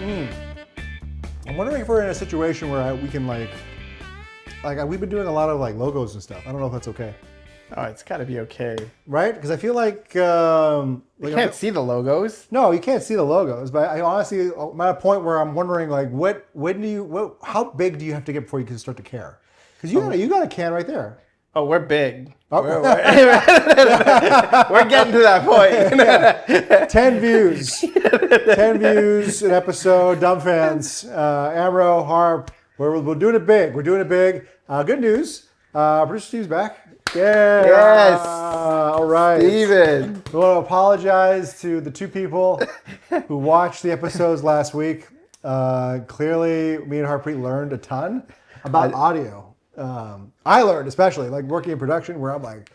I'm wondering if we're in a situation where we can like we've been doing a lot of like logos and stuff. I don't know if that's okay. Oh, it's got to be okay. Right? Because I feel like You can't see the logos. No, you can't see the logos. But I honestly, I'm at a point where I'm wondering like, how big do you have to get before you can start to care? Because you got a can right there. Oh, we're big. Oh. We're getting to that point. 10 views. 10 views an episode. Dumb fans. Amro, Harp. We're doing it big. We're doing it big. Good news. Producer Steve's back. Yeah. Yes. All right. Steven. I want to apologize to the two people who watched the episodes last week. Clearly, me and Harpreet learned a ton about audio. I learned, especially like working in production, where I'm like,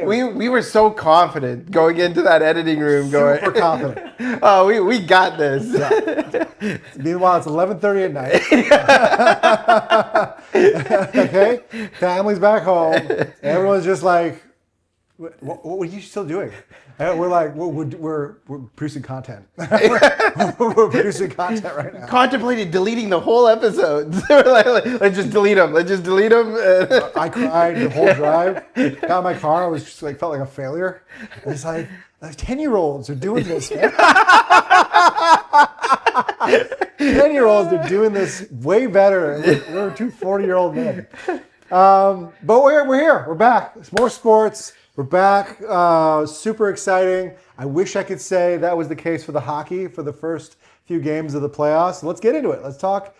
we were so confident going into that editing room. Super confident. Oh, we got this. Yeah. Meanwhile, it's 11:30 at night. Okay, family's back home. Everyone's just like, what are you still doing? And we're like, we're producing content. We're producing content right now. Contemplated deleting the whole episode. Let's just delete them. I cried the whole drive. Got in my car. I was just like, felt like a failure. It's like 10-year-olds are doing this, man. 10-year-olds are doing this way better. We're two 40-year-old men. But we're here. We're back. It's more sports. We're back. Super exciting. I wish I could say that was the case for the hockey for the first few games of the playoffs. Let's get into it. Let's talk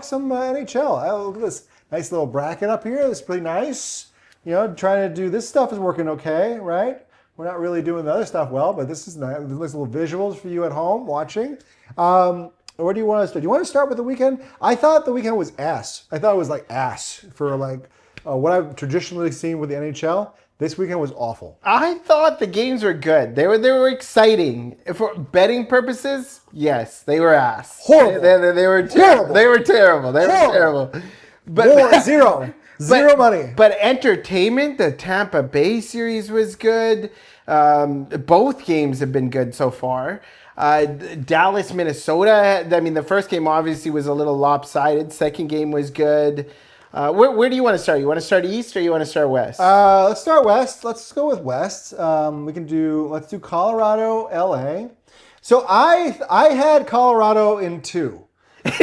some NHL. Look at this nice little bracket up here. This is pretty nice. You know, trying to do this stuff is working okay, right? We're not really doing the other stuff well, but this is nice. There's little visuals for you at home watching. Where do you want to start? Do you want to start with the weekend? I thought the weekend was ass. I thought it was like ass for like what I've traditionally seen with the NHL. This weekend was awful. I thought the games were good. They were exciting. For betting purposes, yes, they were ass. Horrible. They were terrible. They were terrible. They were terrible. But zero money. But entertainment, the Tampa Bay series was good. Both games have been good so far. Dallas, Minnesota. I mean, the first game obviously was a little lopsided. Second game was good. Where do you want to start? You want to start east or you want to start west? Let's start west. Let's go with west. Let's do Colorado, LA. So I had Colorado in 2. So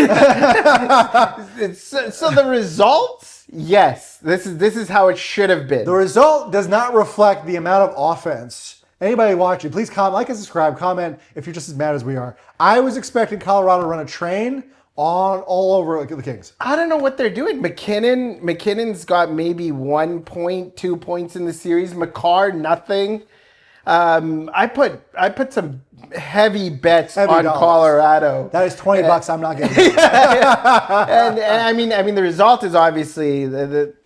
the results, yes, this is how it should have been. The result does not reflect the amount of offense. Anybody watching, please comment, like and subscribe, comment if you're just as mad as we are. I was expecting Colorado to run a train all over the Kings. I don't know what they're doing. McKinnon's got maybe 1 point, 2 points in the series. McCarr, nothing. I put some heavy bets on dollars. Colorado. That is $20 I'm not getting. and I mean the result is obviously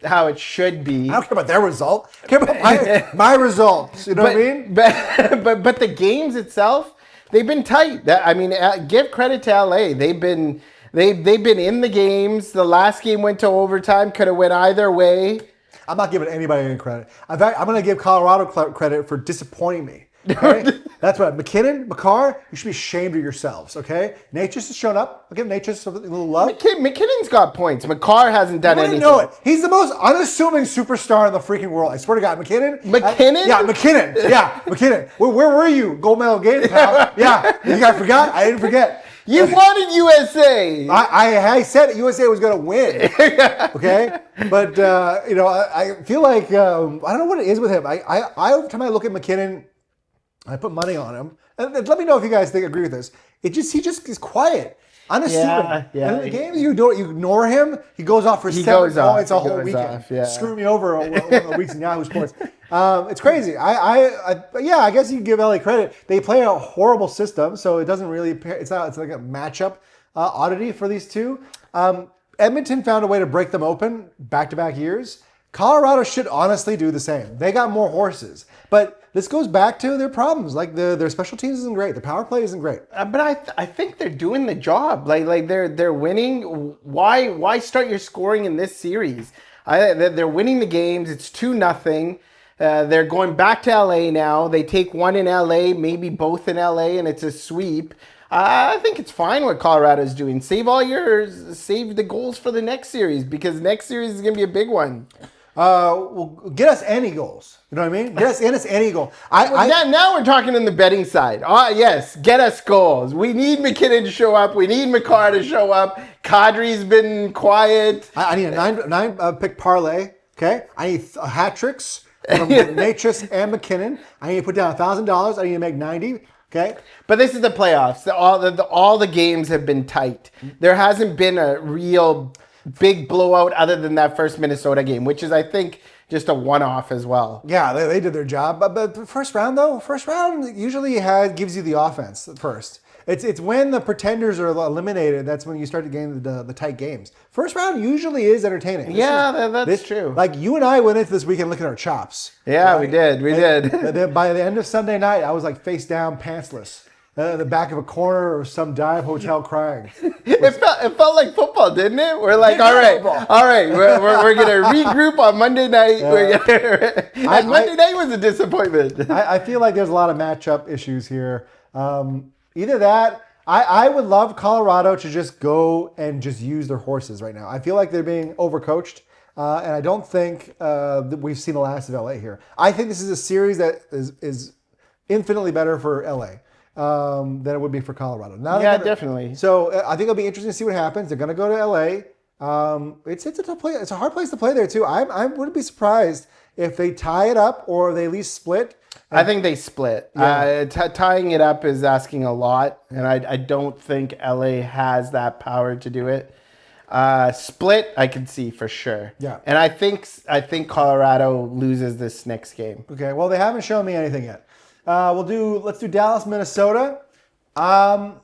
how it should be. I don't care about their result. I care about my results. You know what I mean? But the games itself, they've been tight. I mean, give credit to LA. They've been in the games. The last game went to overtime. Could have went either way. I'm not giving anybody any credit. In fact, I'm going to give Colorado credit for disappointing me. Okay? That's right. McKinnon, McCarr, you should be ashamed of yourselves, okay? Nate just has shown up. I'll give Nate just a little love. McKinnon's got points. McCarr hasn't done anything. You know it. He's the most unassuming superstar in the freaking world. I swear to God. McKinnon? McKinnon? McKinnon. Yeah, McKinnon. Where were you? Gold medal game, pal. Yeah. You guys forgot? I didn't forget. You wanted USA. I said USA was going to win. Okay? But, I feel like, I don't know what it is with him. Every time I look at McKinnon, I put money on him. And let me know if you guys agree with this. He just is quiet. Unassuming. Yeah. And in the games you ignore him, he goes off for 7 points a whole weekend. Screw me over one of the weeks in Yahoo Sports. It's crazy. I guess you can give LA credit. They play a horrible system, so it doesn't really. It's like a matchup oddity for these two. Edmonton found a way to break them open back-to-back years. Colorado should honestly do the same. They got more horses, but this goes back to their problems. Like their special teams isn't great. The power play isn't great. But I think they're doing the job. Like they're winning. Why start your scoring in this series? They're winning the games. It's 2-0. They're going back to LA now. They take one in LA, maybe both in LA, and it's a sweep. I think it's fine what Colorado's doing. Save the goals for the next series, because next series is going to be a big one. Well, get us any goals. You know what I mean? Get us any goal. Now we're talking on the betting side. Yes, get us goals. We need McKinnon to show up. We need McCarr to show up. Kadri's been quiet. I need a nine pick parlay. Okay, I need hat tricks from Natris and McKinnon. I need to put down $1,000. I need to make 90. Okay, but this is the playoffs. All the games have been tight. There hasn't been a real big blowout other than that first Minnesota game, which is, I think, just a one-off as well. Yeah, they did their job. But first round usually gives you the offense first. It's when the pretenders are eliminated, that's when you start to gain the tight games. First round usually is entertaining. That's true. Like you and I went into this weekend looking at our chops. Yeah, right? we did. By the end of Sunday night, I was like face down, pantsless. In the back of a corner or some dive hotel crying. It felt like football, didn't it? We're like, all right, we're gonna regroup on Monday night. Monday night was a disappointment. I feel like there's a lot of matchup issues here. Either that, I would love Colorado to just go and just use their horses right now. I feel like they're being overcoached, and I don't think that we've seen the last of LA here. I think this is a series that is infinitely better for LA. Than it would be for Colorado. Definitely. So I think it'll be interesting to see what happens. They're going to go to LA. It's a tough play. It's a hard place to play there too. I wouldn't be surprised if they tie it up or they at least split. I think they split. Yeah. Tying it up is asking a lot, and I don't think LA has that power to do it. Split, I can see for sure. Yeah. And I think Colorado loses this next game. Okay. Well, they haven't shown me anything yet. Let's do Dallas, Minnesota. I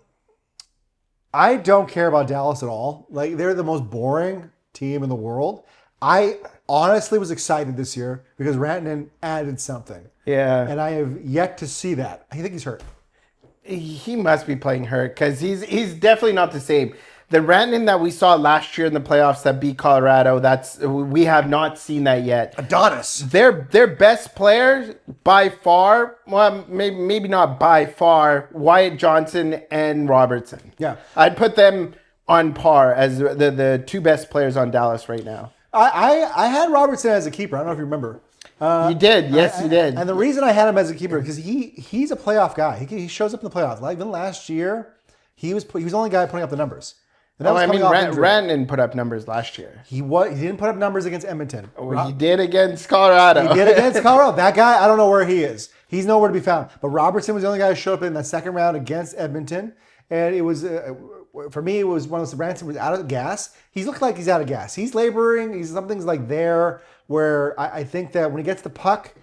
don't care about Dallas at all. Like, they're the most boring team in the world. I honestly was excited this year because Rantanen added something. Yeah. And I have yet to see that. I think he's hurt. He must be playing hurt because he's definitely not the same. The Rantanen that we saw last year in the playoffs that beat Colorado, we have not seen that yet. Adonis. Their best players by far, well, maybe not by far, Wyatt Johnson and Robertson. Yeah. I'd put them on par as the two best players on Dallas right now. I had Robertson as a keeper. I don't know if you remember. You did. Yes, you did. And the reason I had him as a keeper because he's a playoff guy. He shows up in the playoffs. Like even last year, he was the only guy putting up the numbers. Rantanen put up numbers last year. He didn't put up numbers against Edmonton. He did against Colorado. He did against Colorado. That guy, I don't know where he is. He's nowhere to be found. But Robertson was the only guy who showed up in that second round against Edmonton. And it was, for me, it was one of those, Rantanen was out of gas. He looked like he's out of gas. He's laboring. Something's like there where I think that when he gets the puck,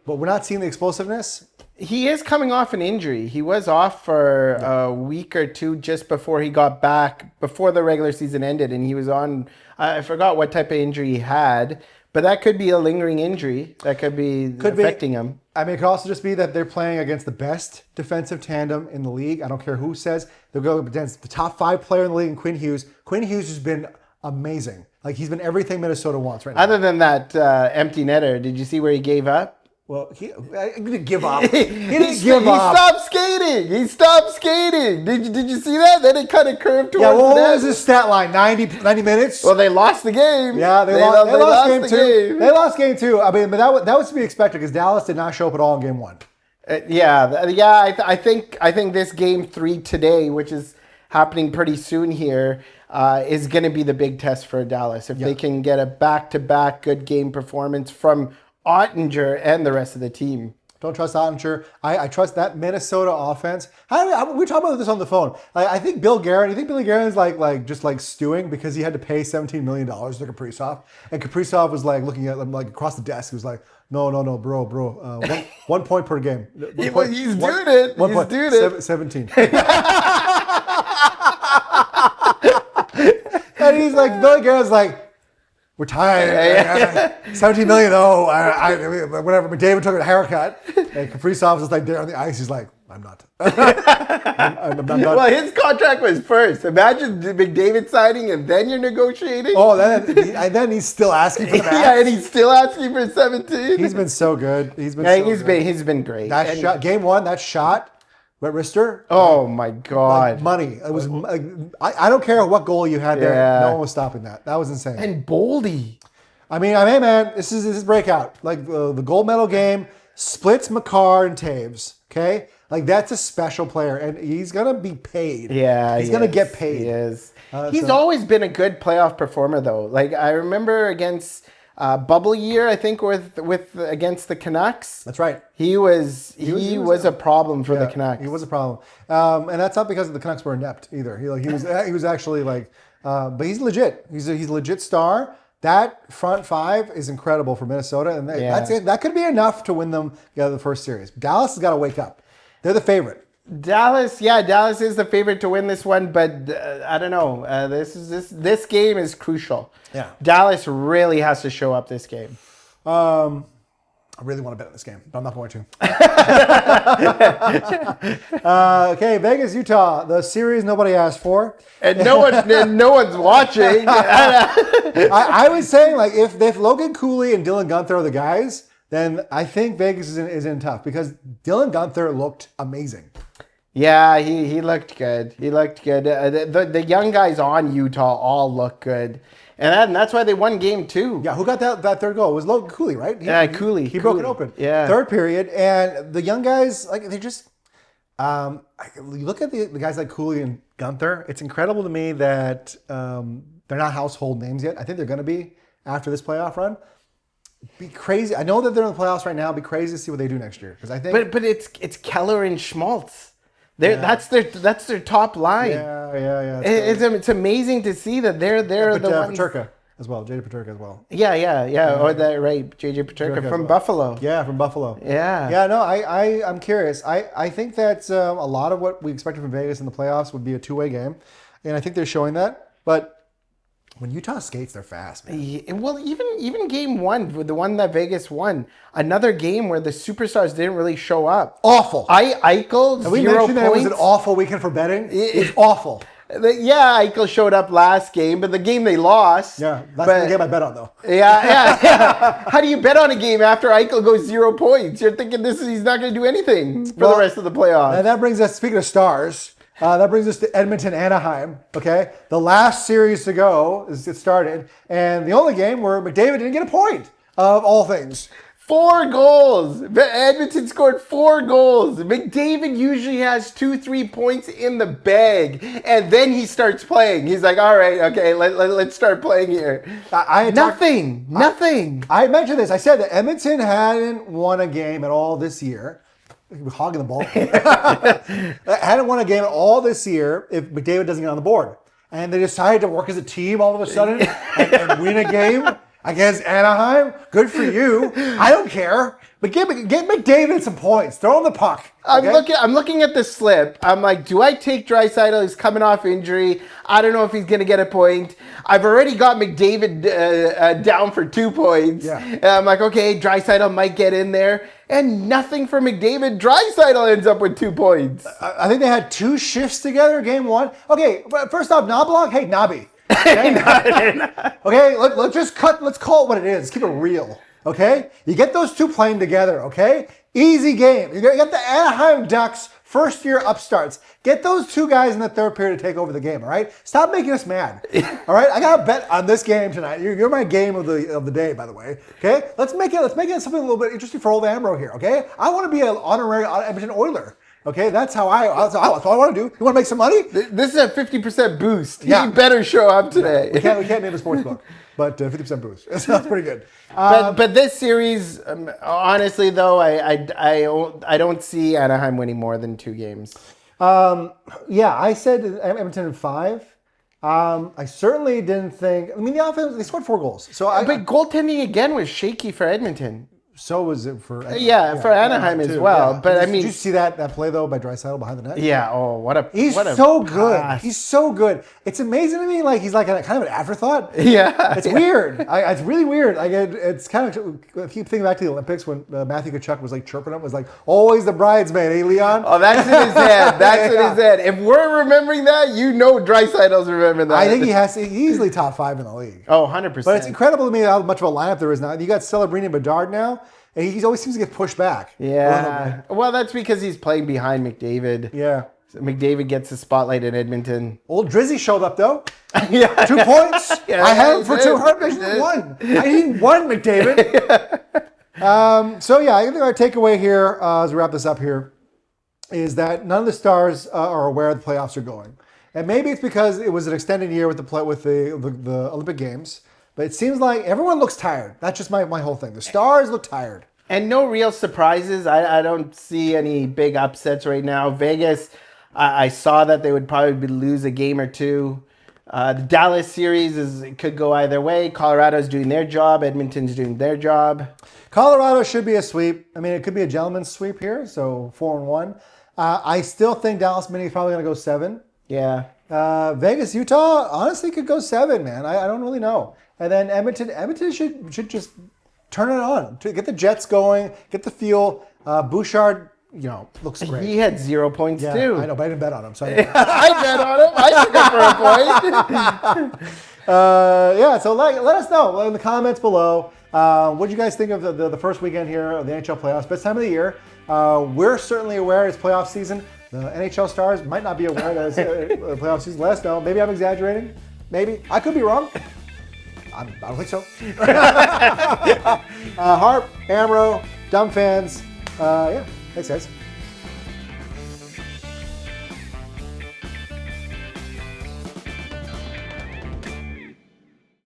but we're not seeing the explosiveness. He is coming off an injury. He was off for a week or two just before he got back, before the regular season ended, and he was on, I forgot what type of injury he had, but that could be a lingering injury. That could be affecting him. I mean, it could also just be that they're playing against the best defensive tandem in the league. I don't care who says. They'll go against the top 5 player in the league, and Quinn Hughes. Quinn Hughes has been amazing. Like, he's been everything Minnesota wants right now. Other than that empty netter, did you see where he gave up? Well, he didn't give up. He stopped skating. Did you see that? Then it kind of curved towards what the net. was his stat line? 90 minutes? Well, they lost the game. Yeah, they lost game two. They lost game 2. I mean, but that was to be expected because Dallas did not show up at all in game 1. I think this game 3 today, which is happening pretty soon here, is going to be the big test for Dallas. If they can get a back-to-back good game performance from Ottinger and the rest of the team. Don't trust Ottinger. I trust that Minnesota offense. We were talking about this on the phone. I think Bill Guerin. You think Billy Guerin's like stewing because he had to pay $17 million to Kaprizov, and Kaprizov was like looking at him like across the desk. He was like, no, bro. 1 point per game. He's doing it. He's doing it. 17. And he's like, Billy Guerin's like, We're tied. 17 million. Oh, whatever. McDavid took a haircut. And Kaprizov was like there on the ice. He's like, I'm not. I'm not. Well, his contract was first. Imagine McDavid signing and then you're negotiating. Oh, then he's still asking for the max. Yeah, and he's still asking for 17. He's been so good. He's been great. That shot, game one, that shot, wet wrister. Oh my God. Like money. It was. I don't care what goal you had there. Yeah. No one was stopping that. That was insane. And Boldy. I mean, hey man, this is breakout. Like the gold medal game splits Makar and Taves. Okay, like that's a special player, and he's gonna be paid. Yeah, he's gonna get paid. He is. He's always been a good playoff performer, though. Like I remember against bubble year, I think with against the Canucks. That's right. He was a problem for the Canucks. He was a problem, and that's not because the Canucks were inept either. He was actually like, but he's legit. He's a legit star. That front five is incredible for Minnesota, and that could be enough to win them the first series. Dallas has got to wake up. They're the favorite. Dallas is the favorite to win this one, but I don't know. This game is crucial. Yeah, Dallas really has to show up this game. I really want to bet on this game, but I'm not going to. Okay, Vegas, Utah, the series nobody asked for, and no one's watching. I was saying, like, if Logan Cooley and Dylan Guenther are the guys, then I think Vegas is in tough because Dylan Guenther looked amazing. Yeah, he looked good. He looked good. The young guys on Utah all look good. And that's why they won game 2. Yeah, who got that third goal? It was Logan Cooley, right? Cooley. He broke it open. Yeah. Third period, and the young guys, like, they just... you look at the guys like Cooley and Guenther, it's incredible to me that they're not household names yet. I think they're going to be after this playoff run. Be crazy. I know that they're in the playoffs right now. Be crazy to see what they do next year. Because I think... But it's Keller and Schmaltz. That's their top line. Yeah. It's amazing to see that they're the ones. Peterka as well, JJ Peterka as well. Yeah. Or that right, JJ Peterka from Buffalo. Yeah, from Buffalo. Yeah. No, I'm curious. I think that a lot of what we expected from Vegas in the playoffs would be a two-way game, and I think they're showing that. But when Utah skates, they're fast, man. Yeah, well, even game 1, the one that Vegas won, another game where the superstars didn't really show up. Awful. Eichel, and we 0 mentioned points. that it was an awful weekend for betting. It's awful. Yeah, Eichel showed up last game, but the game they lost. Yeah, that's the game I bet on, though. Yeah. How do you bet on a game after Eichel goes 0 points? You're thinking he's not going to do anything for the rest of the playoffs. And that brings us, speaking of stars, that brings us to Edmonton, Anaheim. Okay, the last series to go it started, and the only game where McDavid didn't get a point of all things. 4 goals. Edmonton scored 4 goals. McDavid usually has 2-3 points in the bag, and then he starts playing. He's like, all right, okay, let's start playing here. Nothing. I mentioned this. I said that Edmonton hadn't won a game at all this year. We're hogging the ball. Hadn't won a game at all this year if McDavid doesn't get on the board. And they decided to work as a team all of a sudden and win a game against Anaheim. Good for you. I don't care. But get McDavid some points. Throw him the puck. Okay? I'm looking at the slip. I'm like, do I take Draisaitl? He's coming off injury. I don't know if he's going to get a point. I've already got McDavid down for 2 points. Yeah. And I'm like, okay, Draisaitl might get in there. And nothing for McDavid. Draisaitl ends up with 2 points. I think they had 2 shifts together, game 1. Okay, first off, Knoblauch, hey, Nobby. Okay, let's call it what it is. Keep it real. Okay? You get those 2 playing together, okay? Easy game. You got the Anaheim Ducks, first-year upstarts. Get those 2 guys in the third period to take over the game, all right? Stop making us mad. All right? I got to bet on this game tonight. You're my game of the day, by the way. Okay? Let's make it something a little bit interesting for old Ambro here, okay? I want to be an honorary Edmonton Oiler. Okay, that's all I want to do. You want to make some money? This is a 50% boost. Yeah. He better show up today. We can't name a sports book, but 50% boost. That's pretty good. But this series, honestly, though, I don't see Anaheim winning more than 2 games. Yeah, I said Edmonton in 5. I certainly didn't think. I mean, the offense, they scored 4 goals. But goaltending again was shaky for Edmonton. So was it for for Anaheim as too. well. Yeah. But I Did mean, you see that play though by Draisaitl behind the net? yeah. Oh, what a He's what a so good. pass. He's so good. It's amazing to me. Like he's like a kind of an afterthought. Yeah, It's weird. It's really weird. Like it's kind of. I keep thinking back to the Olympics when Matthew Tkachuk was like chirping him. Was like always the bridesmaid, eh, Leon? Oh, that's in his head. That's in his head. If we're remembering that, you know Draisaitl's remembering that. I think he has to. He's easily top 5 in the league. Oh, 100%. But it's incredible to me how much of a lineup there is now. You got Celebrini and Bedard now, and he always seems to get pushed back. Yeah. Well, that's because he's playing behind McDavid. Yeah. So McDavid gets the spotlight in Edmonton. Old Drizzy showed up though. Yeah. 2 points. Yeah, I had him for he 2. did. I need 1. I need 1, McDavid. So yeah, I think our takeaway here as we wrap this up here is that none of the Stars are aware the playoffs are going, and maybe it's because it was an extended year with the Olympic Games. But it seems like everyone looks tired. That's just my whole thing. The Stars look tired. And no real surprises. I don't see any big upsets right now. Vegas, I saw that they would probably lose a game or 2. The Dallas series could go either way. Colorado's doing their job. Edmonton's doing their job. Colorado should be a sweep. I mean, it could be a gentleman's sweep here, so 4-1. I still think Dallas Mini is probably going to go 7. Yeah. Vegas, Utah, honestly could go 7, man. I don't really know. And then Edmonton should just turn it on to get the Jets going, get the feel. Bouchard, looks great. He had 0 points too. I know, but I didn't bet on him. So I bet on him. I took it for a point. So let us know in the comments below. What do you guys think of the first weekend here of the NHL playoffs? Best time of the year. We're certainly aware it's playoff season. The NHL Stars might not be aware that it's playoff season. Let us know. Maybe I'm exaggerating. Maybe. I could be wrong. I don't think so. Harp, Amro, Dumb Fans. Thanks guys.